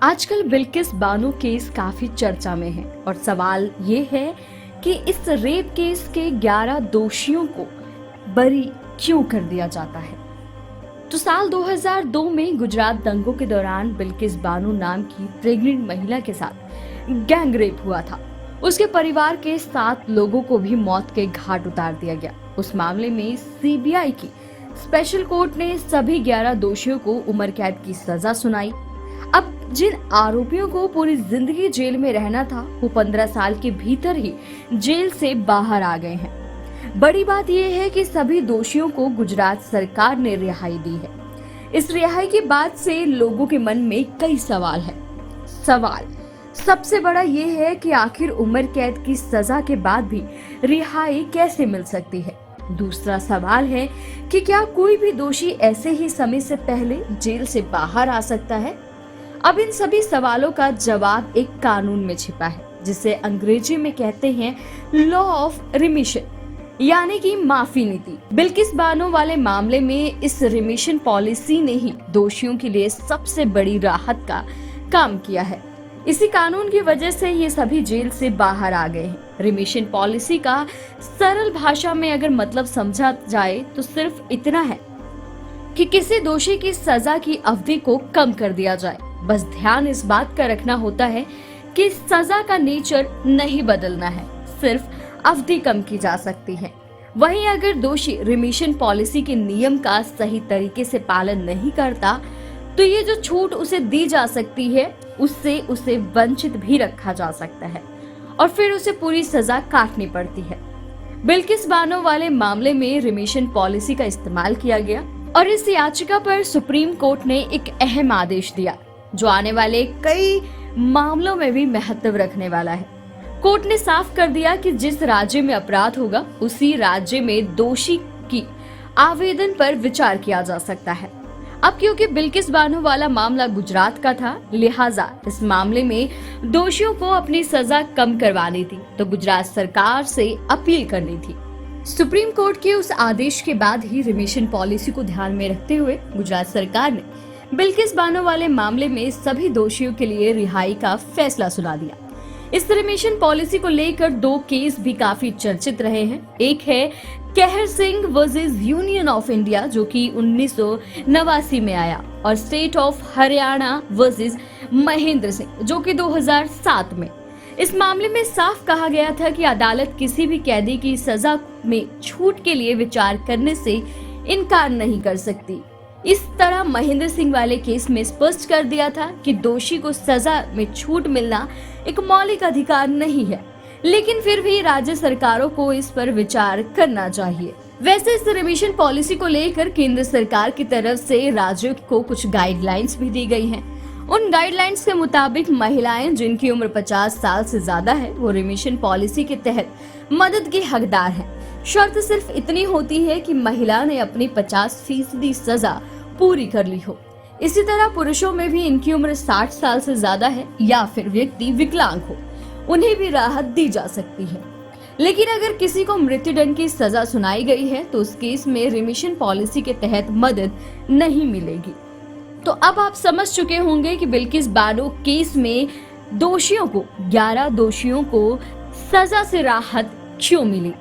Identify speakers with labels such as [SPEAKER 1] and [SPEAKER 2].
[SPEAKER 1] आजकल बिल्किस बानो केस काफी चर्चा में है और सवाल ये है कि इस रेप केस के 11 दोषियों को बरी क्यों कर दिया जाता है। तो साल 2002 में गुजरात दंगों के दौरान बिल्किस बानो नाम की प्रेग्नेंट महिला के साथ गैंग रेप हुआ था। उसके परिवार के 7 लोगों को भी मौत के घाट उतार दिया गया। उस मामले में सीबीआई की स्पेशल कोर्ट ने सभी 11 दोषियों को उम्र कैद की सजा सुनाई। अब जिन आरोपियों को पूरी जिंदगी जेल में रहना था, वो 15 साल के भीतर ही जेल से बाहर आ गए हैं। बड़ी बात यह है कि सभी दोषियों को गुजरात सरकार ने रिहाई दी है। इस रिहाई के बाद से लोगों के मन में कई सवाल है। सवाल सबसे बड़ा ये है कि आखिर उम्र कैद की सजा के बाद भी रिहाई कैसे मिल सकती है। दूसरा सवाल है कि क्या कोई भी दोषी ऐसे ही समय से पहले जेल से बाहर आ सकता है। अब इन सभी सवालों का जवाब एक कानून में छिपा है, जिसे अंग्रेजी में कहते हैं लॉ ऑफ रिमिशन, यानी कि माफी नीति। बिल्किस बानो वाले मामले में इस रिमिशन पॉलिसी ने ही दोषियों के लिए सबसे बड़ी राहत का काम किया है। इसी कानून की वजह से ये सभी जेल से बाहर आ गए हैं। रिमिशन पॉलिसी का सरल भाषा में अगर मतलब समझा जाए तो सिर्फ इतना है कि किसी दोषी की सजा की अवधि को कम कर दिया जाए। बस ध्यान इस बात का रखना होता है कि सजा का नेचर नहीं बदलना है, सिर्फ अवधि कम की जा सकती है। वहीं अगर दोषी रिमिशन पॉलिसी के नियम का सही तरीके से पालन नहीं करता तो ये जो छूट उसे दी जा सकती है उससे उसे वंचित भी रखा जा सकता है और फिर उसे पूरी सजा काटनी पड़ती है। बिल्किस बानो वाले मामले में रिमिशन पॉलिसी का इस्तेमाल किया गया और इस याचिका पर सुप्रीम कोर्ट ने एक अहम आदेश दिया जो आने वाले कई मामलों में भी महत्व रखने वाला है। कोर्ट ने साफ कर दिया कि जिस राज्य में अपराध होगा उसी राज्य में दोषी की आवेदन पर विचार किया जा सकता है। अब क्योंकि बिल्किस बानो वाला मामला गुजरात का था, लिहाजा इस मामले में दोषियों को अपनी सजा कम करवानी थी तो गुजरात सरकार से अपील करनी थी। सुप्रीम कोर्ट के उस आदेश के बाद ही रिमिशन पॉलिसी को ध्यान में रखते हुए गुजरात सरकार ने बिल्किस बानो वाले मामले में सभी दोषियों के लिए रिहाई का फैसला सुना दिया। इस रिमिशन पॉलिसी को लेकर 2 केस भी काफी चर्चित रहे हैं। एक है कहर Singh versus union of India जो कि 1989 में आया और state of Haryana versus Mahendra Singh जो कि 2007 में। इस मामले में साफ कहा गया था कि अदालत किसी भी कैदी की सजा में छूट के लिए विचार करने से इनकार नहीं कर सकती। इस तरह महेंद्र सिंह वाले केस में स्पष्ट कर दिया था कि दोषी को सजा में छूट मिलना एक मौलिक अधिकार नहीं है, लेकिन फिर भी राज्य सरकारों को इस पर विचार करना चाहिए। वैसे इस रिमिशन पॉलिसी को लेकर केंद्र सरकार की तरफ से राज्यों को कुछ गाइडलाइंस भी दी गई हैं। उन गाइडलाइंस के मुताबिक महिलाएं जिनकी उम्र 50 साल से ज्यादा है वो रिमिशन पॉलिसी के तहत मदद की हकदार हैं। शर्त सिर्फ इतनी होती है कि महिला ने अपनी 50% सजा पूरी कर ली हो। इसी तरह पुरुषों में भी इनकी उम्र 60 साल से ज्यादा है या फिर व्यक्ति विकलांग हो, उन्हें भी राहत दी जा सकती है। लेकिन अगर किसी को मृत्युदंड की सजा सुनाई गई है तो उस केस में रिमिशन पॉलिसी के तहत मदद नहीं मिलेगी। तो अब आप समझ चुके होंगे कि बिल्किस बानो केस में 11 दोषियों को सजा से राहत क्यों मिली।